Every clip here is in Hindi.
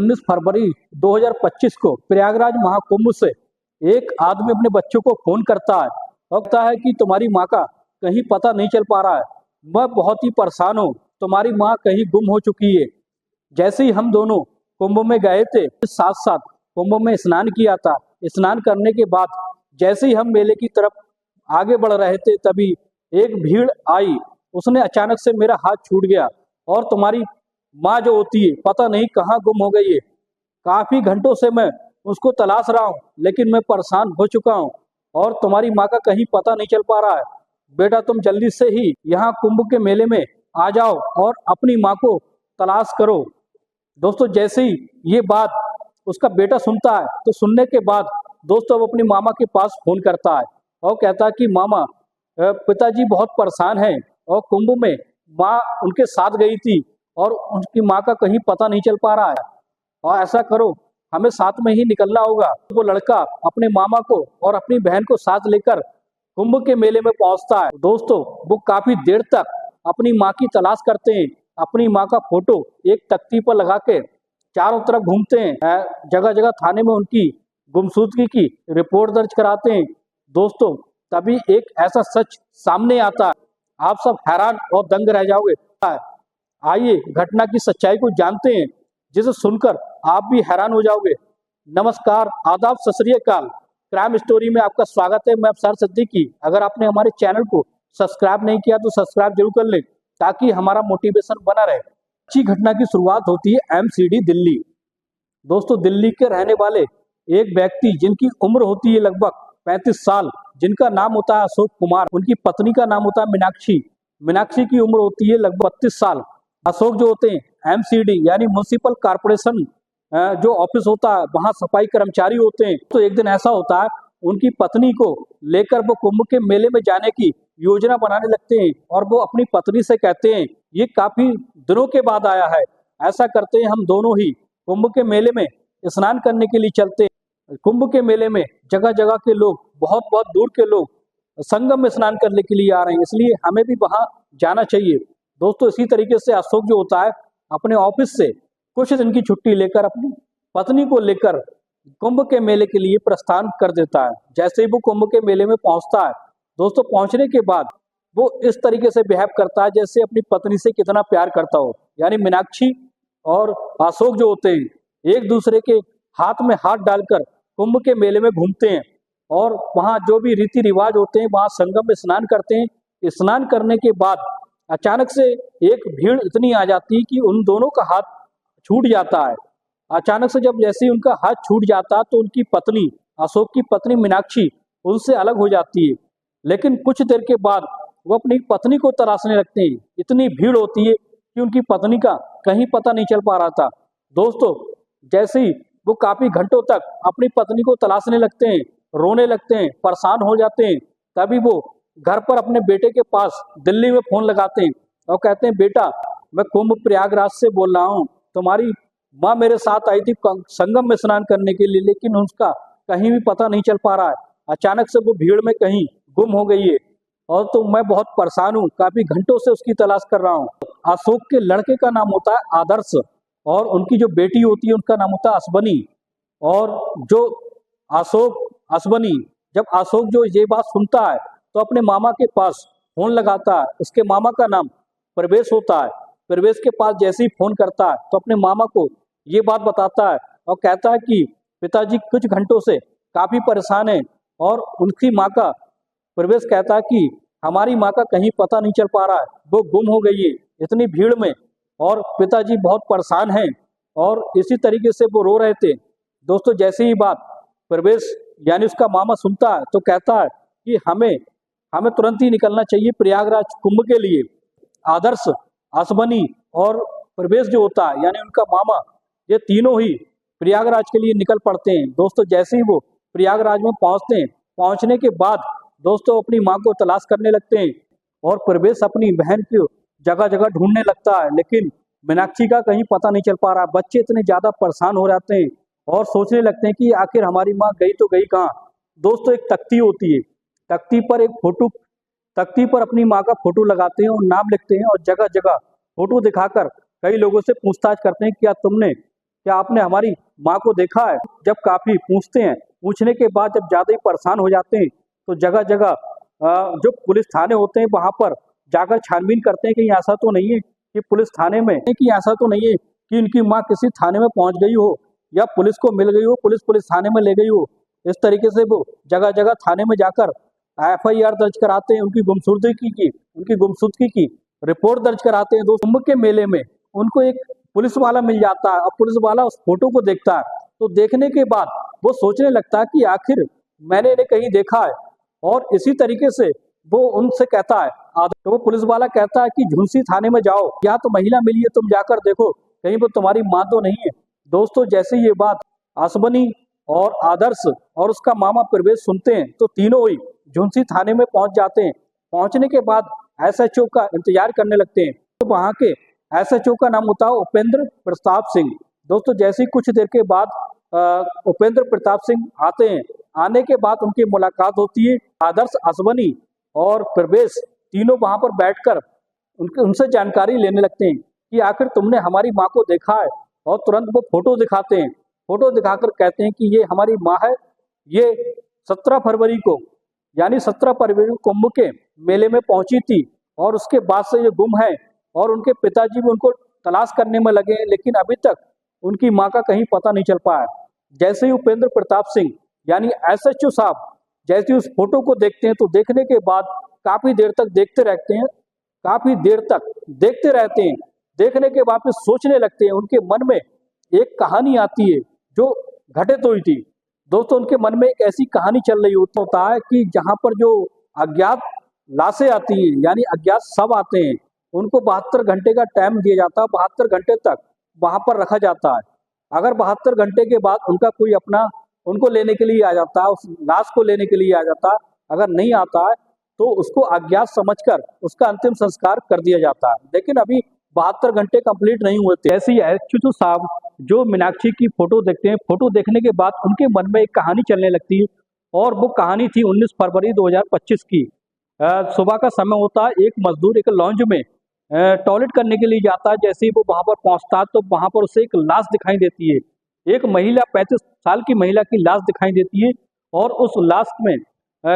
19 फरवरी 2025 को प्रयागराज महाकुंभ से एक आदमी अपने बच्चों को फोन करता है और कहता है कि तुम्हारी माँ का कहीं पता नहीं चल पा रहा है, मैं बहुत ही परेशान हूँ, तुम्हारी माँ कहीं गुम हो चुकी है। जैसे ही हम दोनों कुंभ में गए थे, साथ साथ कुंभ में स्नान किया था। स्नान करने के बाद जैसे ही हम मेले की तरफ आगे बढ़ रहे थे, तभी एक भीड़ आई, उसने अचानक से मेरा हाथ छूट गया और तुम्हारी माँ जो होती है पता नहीं कहाँ गुम हो गई है। काफी घंटों से मैं उसको तलाश रहा हूँ, लेकिन मैं परेशान हो चुका हूँ और तुम्हारी माँ का कहीं पता नहीं चल पा रहा है। बेटा तुम जल्दी से ही यहाँ कुंभ के मेले में आ जाओ और अपनी माँ को तलाश करो। दोस्तों जैसे ही ये बात उसका बेटा सुनता है, तो सुनने के बाद दोस्तों वो अपनी मामा के पास फोन करता है और कहता है कि मामा पिताजी बहुत परेशान हैं और कुंभ में माँ उनके साथ गई थी और उनकी माँ का कहीं पता नहीं चल पा रहा है, और ऐसा करो हमें साथ में ही निकलना होगा। वो लड़का अपने मामा को और अपनी बहन को साथ लेकर कुंभ के मेले में पहुंचता है। दोस्तों वो काफी देर तक अपनी माँ की तलाश करते हैं, अपनी माँ का फोटो एक तख्ती पर लगा के चारों तरफ घूमते हैं, जगह जगह थाने में उनकी गुमशुदगी की रिपोर्ट दर्ज कराते हैं। दोस्तों तभी एक ऐसा सच सामने आता है, आप सब हैरान और दंग रह जाओगे। आइए घटना की सच्चाई को जानते हैं, जिसे सुनकर आप भी हैरान हो जाओगे। नमस्कार, आदाब, सत श्री अकाल। क्राइम स्टोरी में आपका स्वागत है। मैं अफसर सिद्दीकी। अगर आपने हमारे चैनल को सब्सक्राइब नहीं किया तो सब्सक्राइब जरूर कर लें, ताकि हमारा मोटिवेशन बना रहे। अच्छी घटना की शुरुआत होती है एमसीडी दिल्ली। दोस्तों दिल्ली के रहने वाले एक व्यक्ति जिनकी उम्र होती है लगभग 35 साल, जिनका नाम होता है अशोक कुमार, उनकी पत्नी का नाम होता है मीनाक्षी। मीनाक्षी की उम्र होती है लगभग 32 साल। अशोक जो होते हैं एमसीडी यानी म्युनिसिपल कारपोरेशन जो ऑफिस होता है वहां सफाई कर्मचारी होते हैं। तो एक दिन ऐसा होता है, उनकी पत्नी को लेकर वो कुंभ के मेले में जाने की योजना बनाने लगते हैं और वो अपनी पत्नी से कहते हैं, ये काफी दिनों के बाद आया है, ऐसा करते हैं हम दोनों ही कुंभ के मेले में स्नान करने के लिए चलते हैं। कुंभ के मेले में जगह जगह के लोग, बहुत बहुत दूर के लोग संगम में स्नान करने के लिए आ रहे हैं, इसलिए हमें भी वहां जाना चाहिए। दोस्तों इसी तरीके से अशोक जो होता है अपने ऑफिस से कुछ दिन की छुट्टी लेकर अपनी पत्नी को लेकर कुंभ के मेले के लिए प्रस्थान कर देता है। जैसे ही वो कुंभ के मेले में पहुंचता है, दोस्तों पहुंचने के बाद वो इस तरीके से बिहेव करता है जैसे अपनी पत्नी से कितना प्यार करता हो। यानी मीनाक्षी और अशोक जो होते हैं एक दूसरे के हाथ में हाथ डालकर कुंभ के मेले में घूमते हैं और वहां जो भी रीति रिवाज होते हैं वहां संगम में स्नान करते हैं। स्नान करने के बाद अचानक से एक भीड़ इतनी आ जाती है कि उन दोनों का हाथ छूट जाता है। अचानक से जब जैसे ही उनका हाथ छूट जाता है तो उनकी पत्नी, अशोक की पत्नी मीनाक्षी, उनसे अलग हो जाती है। लेकिन कुछ देर के बाद वो अपनी पत्नी को तलाशने लगते हैं। इतनी भीड़ होती है कि उनकी पत्नी का कहीं पता नहीं चल पा रहा था। दोस्तों जैसे ही वो काफी घंटों तक अपनी पत्नी को तलाशने लगते हैं, रोने लगते हैं, परेशान हो जाते हैं, तभी वो घर पर अपने बेटे के पास दिल्ली में फोन लगाते हैं और कहते हैं, बेटा मैं कुंभ प्रयागराज से बोल रहा हूँ, तुम्हारी माँ मेरे साथ आई थी संगम में स्नान करने के लिए, लेकिन उसका कहीं भी पता नहीं चल पा रहा है। अचानक से वो भीड़ में कहीं गुम हो गई है और तो मैं बहुत परेशान हूँ, काफी घंटों से उसकी तलाश कर रहा हूँ। अशोक के लड़के का नाम होता है आदर्श और उनकी जो बेटी होती है उनका नाम होता है असबनी। और जो असबनी, जब अशोक जो ये बात सुनता है तो अपने मामा के पास फोन लगाता है। उसके मामा का नाम प्रवेश होता है। प्रवेश के पास जैसे ही फोन करता है तो अपने मामा को ये बात बताता है और कहता है कि पिताजी कुछ घंटों से काफी परेशान है और उनकी माँ का, प्रवेश कहता है कि हमारी माँ का कहीं पता नहीं चल पा रहा है, वो गुम हो गई है इतनी भीड़ में और पिताजी बहुत परेशान हैं। और इसी तरीके से वो रो रहे थे। दोस्तों जैसे ही बात प्रवेश यानी उसका मामा सुनता है तो कहता है कि हमें तुरंत ही निकलना चाहिए प्रयागराज कुंभ के लिए। आदर्श, असबनी और प्रवेश जो होता है यानी उनका मामा, ये तीनों ही प्रयागराज के लिए निकल पड़ते हैं। दोस्तों जैसे ही वो प्रयागराज में पहुंचते हैं, पहुंचने के बाद दोस्तों अपनी माँ को तलाश करने लगते हैं और प्रवेश अपनी बहन को जगह जगह ढूंढने लगता है, लेकिन मीनाक्षी का कहीं पता नहीं चल पा रहा। बच्चे इतने ज्यादा परेशान हो जाते हैं और सोचने लगते हैं कि आखिर हमारी माँ गई तो गई कहाँ। दोस्तों एक तख्ती होती है, तख्ती पर अपनी माँ का फोटो लगाते हैं और नाम लिखते हैं और जगह जगह फोटो दिखाकर कई लोगों से पूछताछ करते हैं, क्या आपने हमारी माँ को देखा है? जब काफी पूछते हैं, पूछने के बाद जब ज्यादा ही परेशान हो जाते हैं तो जगह जगह जो पुलिस थाने होते हैं वहां पर जाकर छानबीन करते हैं कि ऐसा तो नहीं है कि पुलिस थाने में, कि ऐसा तो नहीं है कि इनकी माँ किसी थाने में पहुंच गई हो या पुलिस को मिल गई हो, पुलिस थाने में ले गई हो। इस तरीके से वो जगह जगह थाने में जाकर FIR दर्ज कराते हैं, उनकी गुमशुदगी की रिपोर्ट दर्ज कराते हैं। दोस्तों, कुंभ के मेले में उनको एक पुलिस वाला मिल जाता है और पुलिस वाला उस फोटो को देखता है, तो देखने के बाद वो सोचने लगता है कि आखिर मैंने इन्हें कहीं देखा है, और इसी तरीके से वो उनसे कहता है, तो वो पुलिस वाला कहता है कि झुंसी थाने में जाओ, यहाँ तो महिला मिली है, तुम जाकर देखो कहीं वो तुम्हारी माँ तो नहीं है। दोस्तों, जैसे ये बात आसबनी और आदर्श और उसका मामा प्रवेश सुनते हैं तो तीनों ही झुंसी थाने में पहुंच जाते हैं। पहुंचने के बाद SHO का इंतजार करने लगते हैं। तो वहां के SHO का नाम होता है उपेंद्र प्रताप सिंह। दोस्तों, जैसे ही कुछ देर के बाद उपेंद्र प्रताप सिंह आते हैं, आने के बाद उनकी मुलाकात होती है। आदर्श, आसबनी और प्रवेश तीनों वहां पर बैठकर उनसे जानकारी लेने लगते हैं कि आखिर तुमने हमारी माँ को देखा है, और तुरंत वो फोटो दिखाते हैं। फोटो दिखाकर कहते हैं कि ये हमारी माँ है, ये 17 फरवरी को, यानी 17 फरवरी को कुंभ के मेले में पहुंची थी और उसके बाद से ये गुम है, और उनके पिताजी भी उनको तलाश करने में लगे हैं, लेकिन अभी तक उनकी माँ का कहीं पता नहीं चल पाया। जैसे ही उपेंद्र प्रताप सिंह यानी SHO साहब जैसे उस फोटो को देखते हैं, तो देखने के बाद काफी देर तक देखते रहते हैं, देखने के बाद फिर सोचने लगते हैं। उनके मन में एक कहानी आती है जो घटित हुई थी। दोस्तों, उनके मन में एक ऐसी कहानी चल रही होता है कि जहां पर जो अज्ञात लाशें आती हैं, यानी अज्ञात शव आते हैं, उनको 72 घंटे का टाइम दिया जाता है। 72 घंटे तक वहां पर रखा जाता है। अगर 72 घंटे के बाद उनका कोई अपना उनको लेने के लिए आ जाता है, उस लाश को लेने के लिए आ जाता है, अगर नहीं आता है तो उसको अज्ञात समझकर उसका अंतिम संस्कार कर दिया जाता है। लेकिन अभी 72 घंटे कंप्लीट नहीं हुए थे। ऐसे ही SHO साहब जो मीनाक्षी की फोटो देखते हैं, फोटो देखने के बाद उनके मन में एक कहानी चलने लगती है, और वो कहानी थी 19 फरवरी 2025 की। सुबह का समय होता है, एक मजदूर एक लॉन्ज में टॉयलेट करने के लिए जाता है। जैसे ही वो वहां पर पहुंचता है तो वहां पर उसे एक लाश दिखाई देती है। एक महिला, 35 साल की महिला की लाश दिखाई देती है, और उस लाश में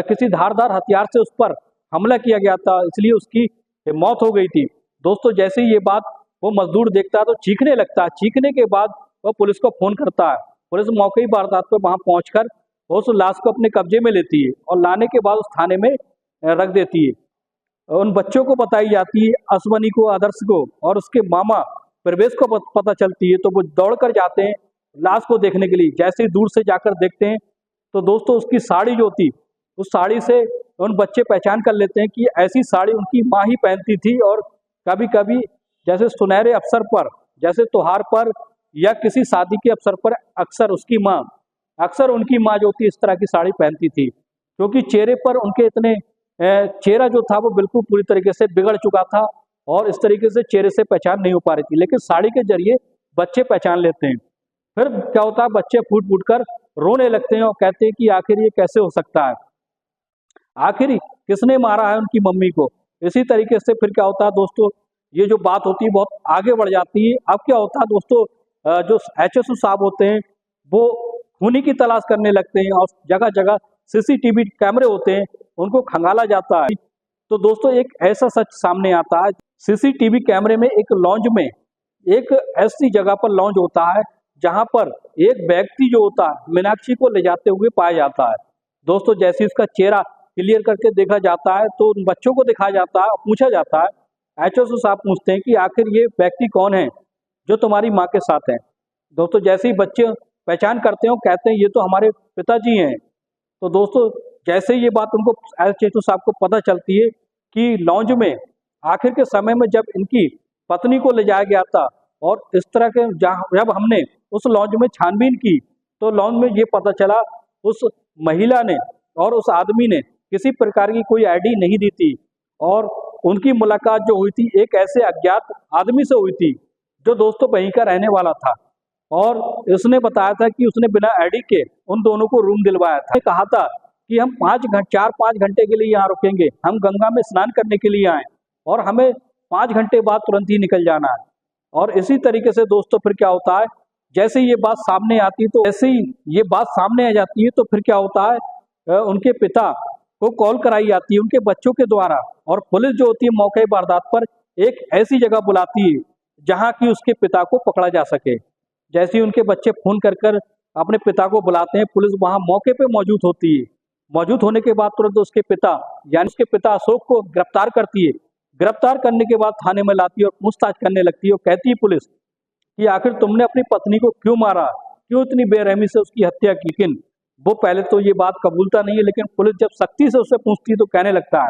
किसी धारदार हथियार से उस पर हमला किया गया था, इसलिए उसकी मौत हो गई थी। दोस्तों, जैसे ही ये बात वो मजदूर देखता है तो चीखने लगता है। चीखने के बाद वो पुलिस को फोन करता है। पुलिस मौके की वारदात पर वहां पहुंचकर उस लाश को अपने कब्जे में लेती है और लाने के बाद उस थाने में रख देती है। उन बच्चों को बताई जाती है, अश्वनी को, आदर्श को, और उसके मामा प्रवेश को पता चलती है, तो वो दौड़कर जाते हैं लाश को देखने के लिए। जैसे ही दूर से जाकर देखते हैं तो दोस्तों, उसकी साड़ी जो थी, उस साड़ी से उन बच्चे पहचान कर लेते हैं कि ऐसी साड़ी उनकी माँ ही पहनती थी। और कभी कभी जैसे सुनहरे अवसर पर, जैसे त्योहार पर या किसी शादी के अवसर पर अक्सर उनकी माँ जो थी इस तरह की साड़ी पहनती थी, क्योंकि चेहरे पर उनके चेहरा जो था वो बिल्कुल पूरी तरीके से बिगड़ चुका था, और इस तरीके से चेहरे से पहचान नहीं हो पा रही थी। लेकिन साड़ी के जरिए बच्चे पहचान लेते हैं। फिर क्या होता है, बच्चे फूट फूट कर रोने लगते हैं और कहते हैं कि आखिर ये कैसे हो सकता है, आखिर किसने मारा है उनकी मम्मी को। इसी तरीके से फिर क्या होता है दोस्तों, ये जो बात होती है बहुत आगे बढ़ जाती है। अब क्या होता है दोस्तों, जो HSO साहब होते हैं वो खूनी की तलाश करने लगते हैं, और जगह जगह CCTV कैमरे होते हैं, उनको खंगाला जाता है। तो दोस्तों, एक ऐसा सच सामने आता है, CCTV कैमरे में एक लॉन्ज में, एक ऐसी जगह पर लॉन्ज होता है जहां पर एक व्यक्ति जो होता है मीनाक्षी को ले जाते हुए पाया जाता है। दोस्तों, जैसे उसका चेहरा क्लियर करके देखा जाता है तो उन बच्चों को दिखाया जाता है, पूछा जाता है। HSO साहब पूछते हैं कि आखिर ये व्यक्ति कौन है जो तुम्हारी माँ के साथ है। दोस्तों, जैसे ही बच्चे पहचान करते हैं, कहते हैं ये तो हमारे पिताजी हैं। तो दोस्तों, जैसे ही ये बात उनको HSO साहब को पता चलती है कि लॉन्ज में आखिर के समय में जब इनकी पत्नी को ले जाया गया था, और इस तरह के जब हमने उस लॉन्ज में छानबीन की तो लॉन्ज में ये पता चला उस महिला ने और उस आदमी ने किसी प्रकार की कोई ID नहीं दी थी, और उनकी मुलाकात जो हुई थी एक ऐसे अज्ञात आदमी से हुई थी जो दोस्तों वहीं का रहने वाला था, और उसने बताया था कि उसने बिना ID के उन दोनों को रूम दिलवाया था। कहा था कि हम 4-5 घंटे के लिए यहाँ रुकेंगे, हम गंगा में स्नान करने के लिए आए और हमें 5 घंटे बाद तुरंत ही निकल जाना है। और इसी तरीके से दोस्तों फिर क्या होता है, जैसे ही ये बात सामने आती तो जैसे ही ये बात सामने आ जाती है तो फिर क्या होता है, उनके पिता को कॉल कराई जाती है उनके बच्चों के द्वारा, और पुलिस जो होती है मौके वारदात पर एक ऐसी जगह बुलाती है जहां की उसके पिता को पकड़ा जा सके। जैसे ही उनके बच्चे फोन कर कर अपने पिता को बुलाते हैं, पुलिस वहां मौके पे मौजूद होती है। मौजूद होने के बाद तुरंत उसके पिता यानी उसके पिता अशोक को गिरफ्तार करती है। गिरफ्तार करने के बाद थाने में लाती है और पूछताछ करने लगती है और कहती है पुलिस कि आखिर तुमने अपनी पत्नी को क्यों मारा, क्यों इतनी बेरहमी से उसकी हत्या की। लेकिन वो पहले तो ये बात कबूलता नहीं है, लेकिन पुलिस जब सख्ती से उससे पूछती है तो कहने लगता है,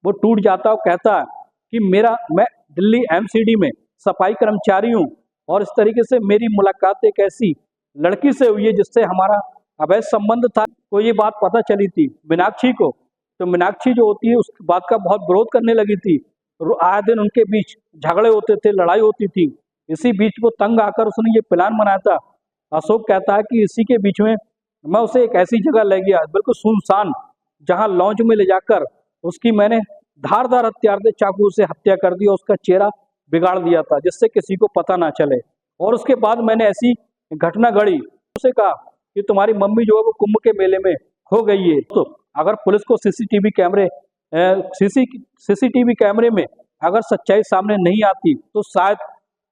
वो टूट जाता है और कहता है कि मैं दिल्ली एमसीडी में सफाई कर्मचारी हूँ और इस तरीके से मेरी मुलाकात एक ऐसी लड़की से हुई है जिससे हमारा अवैध संबंध था। को ये बात पता चली थी मीनाक्षी को, तो मीनाक्षी जो होती है उस बात का बहुत विरोध करने लगी थी। आए दिन उनके बीच झगड़े होते थे, लड़ाई होती थी। इसी बीच वो तंग आकर उसने ये प्लान बनाया था। अशोक कहता है कि इसी के बीच में मैं उसे एक ऐसी जगह ले गया बिल्कुल सुनसान, जहां लॉन्च में ले जाकर उसकी मैंने धारदार हथियार से चाकू से हत्या कर दी और उसका चेहरा बिगाड़ दिया था जिससे किसी को पता ना चले। और उसके बाद मैंने ऐसी घटना घड़ी, उसे कहा कि तुम्हारी मम्मी जो है वो कुंभ के मेले में खो गई है। तो अगर पुलिस को सीसीटीवी कैमरे में अगर सच्चाई सामने नहीं आती तो शायद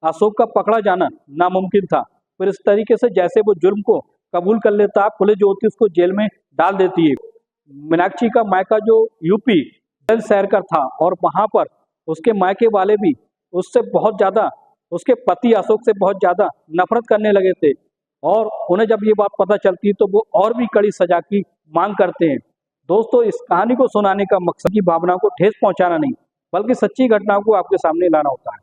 अशोक का पकड़ा जाना नामुमकिन था। फिर इस तरीके से जैसे वो जुर्म को कबूल कर लेता है, पुलिस जो होती है उसको जेल में डाल देती है। मीनाक्षी का मायका जो यूपी शहर का था और वहां पर उसके मायके वाले भी उससे बहुत ज्यादा, उसके पति अशोक से बहुत ज्यादा नफरत करने लगे थे। और उन्हें जब ये बात पता चलती है तो वो और भी कड़ी सजा की मांग करते हैं। दोस्तों, इस कहानी को सुनाने का मकसद की भावना को ठेस पहुंचाना नहीं, बल्कि सच्ची घटनाओं को आपके सामने लाना होता है।